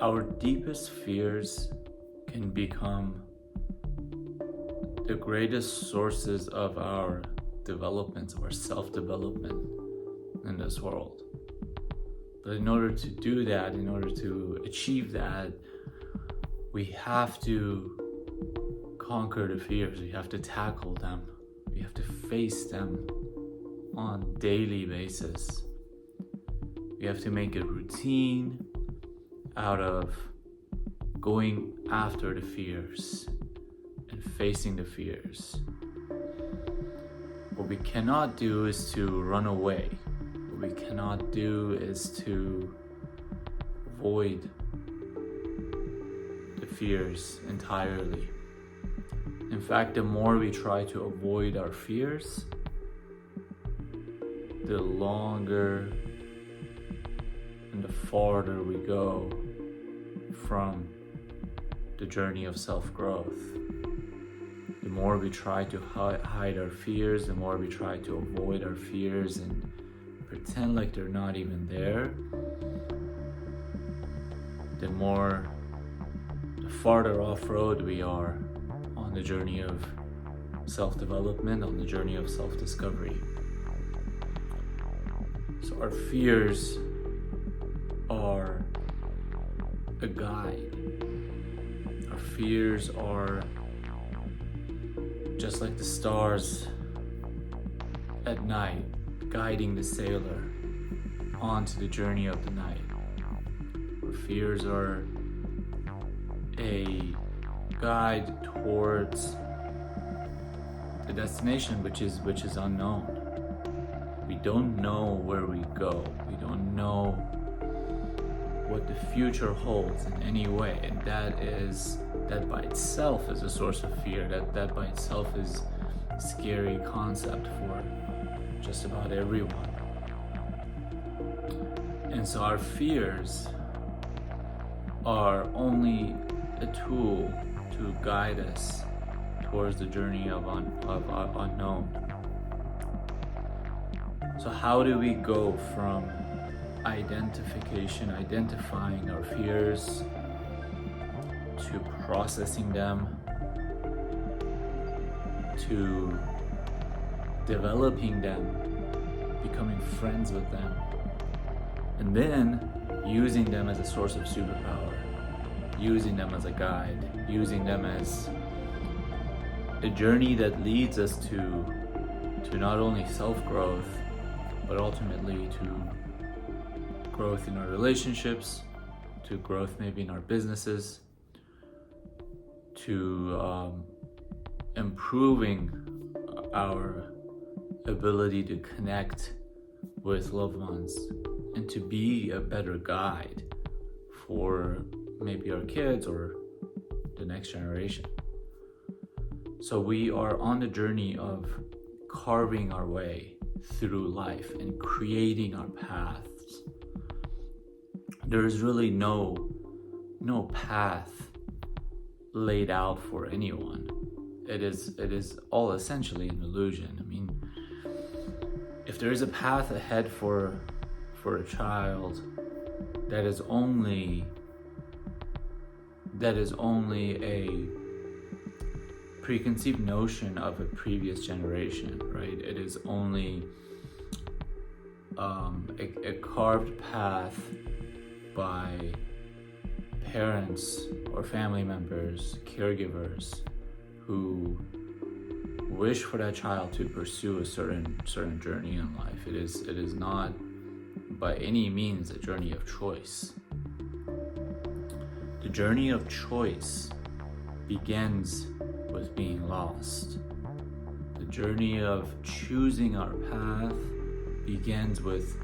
our deepest fears can become the greatest sources of our development, our self-development in this world. But in order to do that, in order to achieve that, we have to conquer the fears. We have to tackle them. We have to face them on a daily basis. We have to make a routine out of going after the fears and facing the fears. What we cannot do is to run away. What we cannot do is to avoid the fears entirely. In fact, the more we try to avoid our fears, the longer and the farther we go from the journey of self-growth. The more we try to hide our fears, the more we try to avoid our fears and pretend like they're not even there, the farther off-road we are on the journey of self-development, on the journey of self-discovery. So our fears are a guide. Our fears are just like the stars at night, guiding the sailor onto the journey of the night. Our fears are a guide towards the destination which is unknown. We don't know where we go. We don't know what the future holds in any way, and that by itself is a source of fear. That by itself is a scary concept for just about everyone. And so our fears are only a tool to guide us towards the journey of unknown. So how do we go from identifying our fears, to processing them, to developing them, becoming friends with them, and then using them as a source of superpower, using them as a guide, using them as a journey that leads us to not only self-growth, but ultimately to growth in our relationships, to growth maybe in our businesses, to improving our ability to connect with loved ones and to be a better guide for maybe our kids or the next generation. So we are on the journey of carving our way through life and creating our paths. There is really no path laid out for anyone. It is all essentially an illusion. I mean, if there is a path ahead for a child, that is only a preconceived notion of a previous generation, right? It is only a carved path by parents or family members, caregivers, who wish for that child to pursue a certain journey in life. It is not by any means a journey of choice. The journey of choice begins with being lost. The journey of choosing our path begins with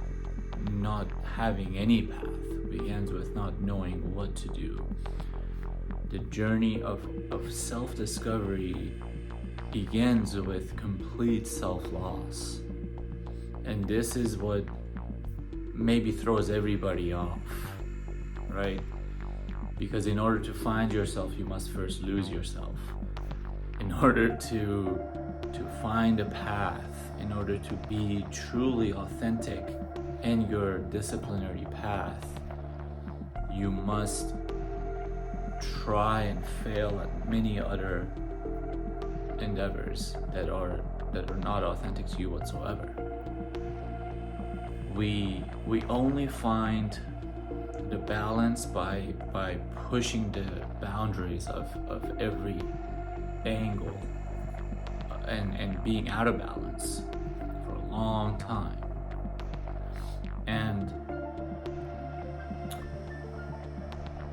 not having any path, begins with not knowing what to do. The journey of self-discovery begins with complete self-loss. And this is what maybe throws everybody off, right? Because in order to find yourself, you must first lose yourself. In order to find a path, in order to be truly authentic in your disciplinary path, you must try and fail at many other endeavors that are not authentic to you whatsoever. We only find the balance by pushing the boundaries of every angle and being out of balance for a long time. And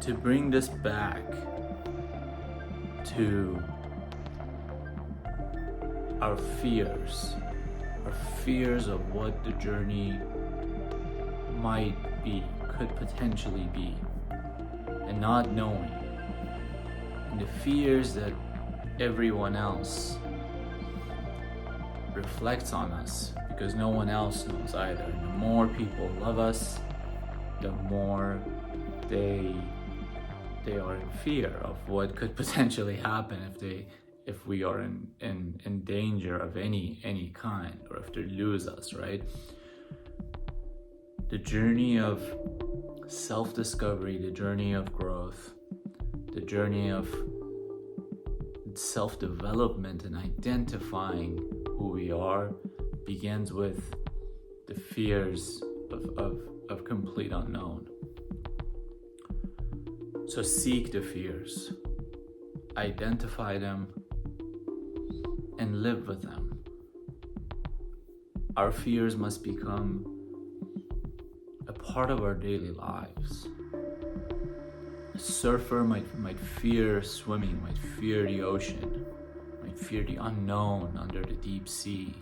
to bring this back to our fears of what the journey might be, could potentially be, and not knowing, and the fears that everyone else reflects on us because no one else knows either. And the more people love us, the more they are in fear of what could potentially happen if we are in danger of any kind, or if they lose us, right? The journey of self-discovery, the journey of growth, the journey of self-development and identifying who we are begins with the fears of complete unknown. So seek the fears, identify them, and live with them. Our fears must become a part of our daily lives. A surfer might fear swimming, might fear the ocean, might fear the unknown under the deep sea,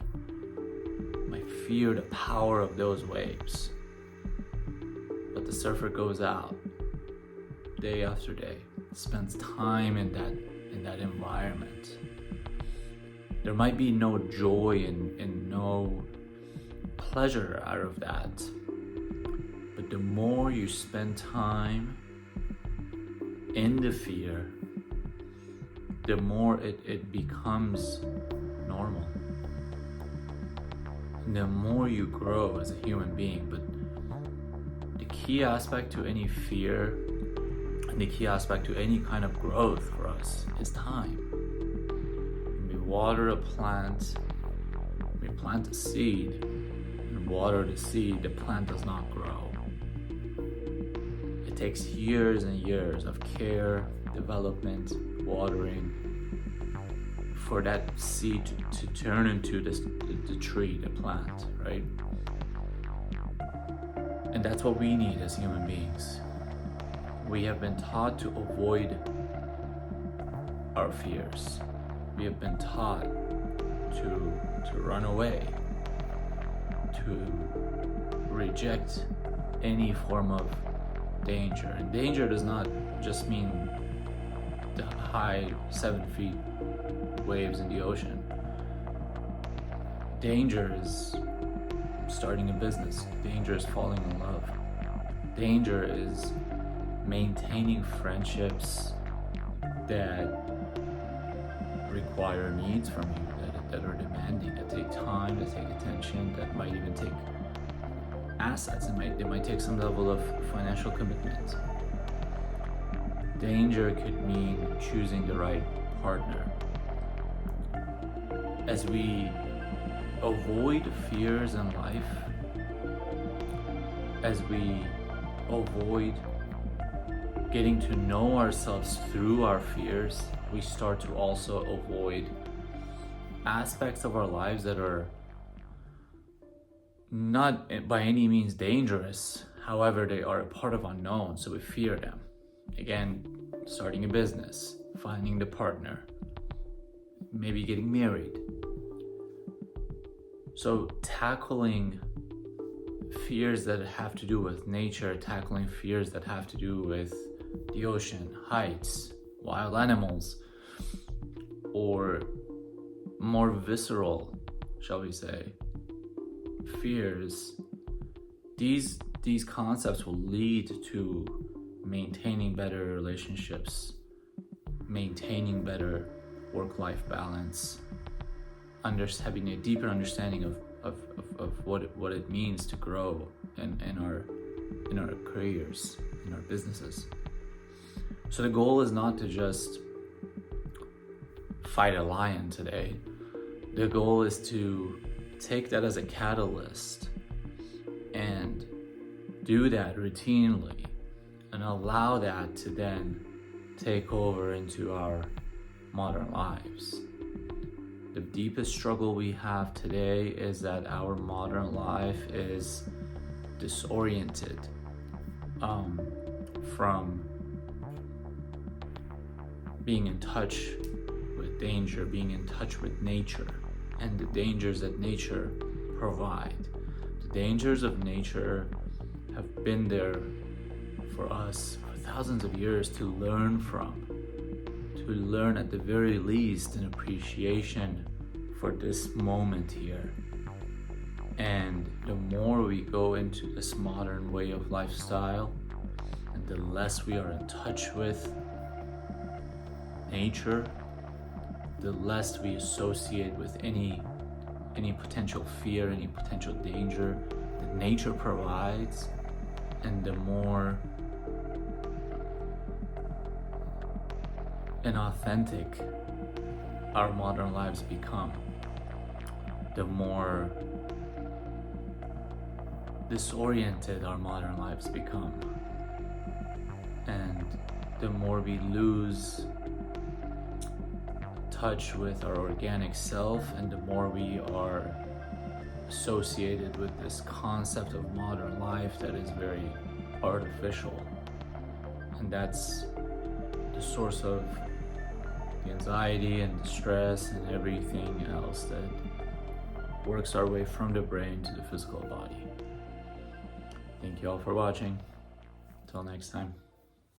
might fear the power of those waves. But the surfer goes out day after day, spends time in that environment. There might be no joy and no pleasure out of that. But the more you spend time in the fear, the more it becomes normal. And the more you grow as a human being. But the key aspect to any fear and the key aspect to any kind of growth for us is time. When we water a plant, we plant a seed, and water the seed, the plant does not grow. It takes years and years of care, development, watering for that seed to turn into the tree, the plant, right? And that's what we need as human beings. We have been taught to avoid our fears. We have been taught to run away, to reject any form of danger. And danger does not just mean the high 7 feet waves in the ocean. Danger is starting a business. Danger is falling in love. Danger is maintaining friendships that require needs from you, that are demanding, that take time, that take attention, that might even take assets. They might take some level of financial commitment. Danger could mean choosing the right partner. As we avoid fears in life, as we avoid getting to know ourselves through our fears, we start to also avoid aspects of our lives that are not by any means dangerous. However, they are a part of unknown, so we fear them. Again, starting a business, finding the partner, maybe getting married. So tackling fears that have to do with nature, tackling fears that have to do with the ocean, heights, wild animals, or more visceral, shall we say, fears, these concepts will lead to maintaining better relationships, maintaining better work-life balance, having a deeper understanding of what it means to grow in our careers, in our businesses. So the goal is not to just fight a lion today. The goal is to take that as a catalyst and do that routinely and allow that to then take over into our modern lives. The deepest struggle we have today is that our modern life is disoriented from being in touch with danger, being in touch with nature, and the dangers that nature provide. The dangers of nature have been there for us for thousands of years to learn from, to learn at the very least an appreciation for this moment here. And the more we go into this modern way of lifestyle, and the less we are in touch with nature, the less we associate with any potential fear, any potential danger that nature provides, and the more inauthentic our modern lives become, the more disoriented our modern lives become, and the more we lose touch with our organic self, and the more we are associated with this concept of modern life that is very artificial. And that's the source of the anxiety and the stress and everything else that works our way from the brain to the physical body. Thank you all for watching. Until next time.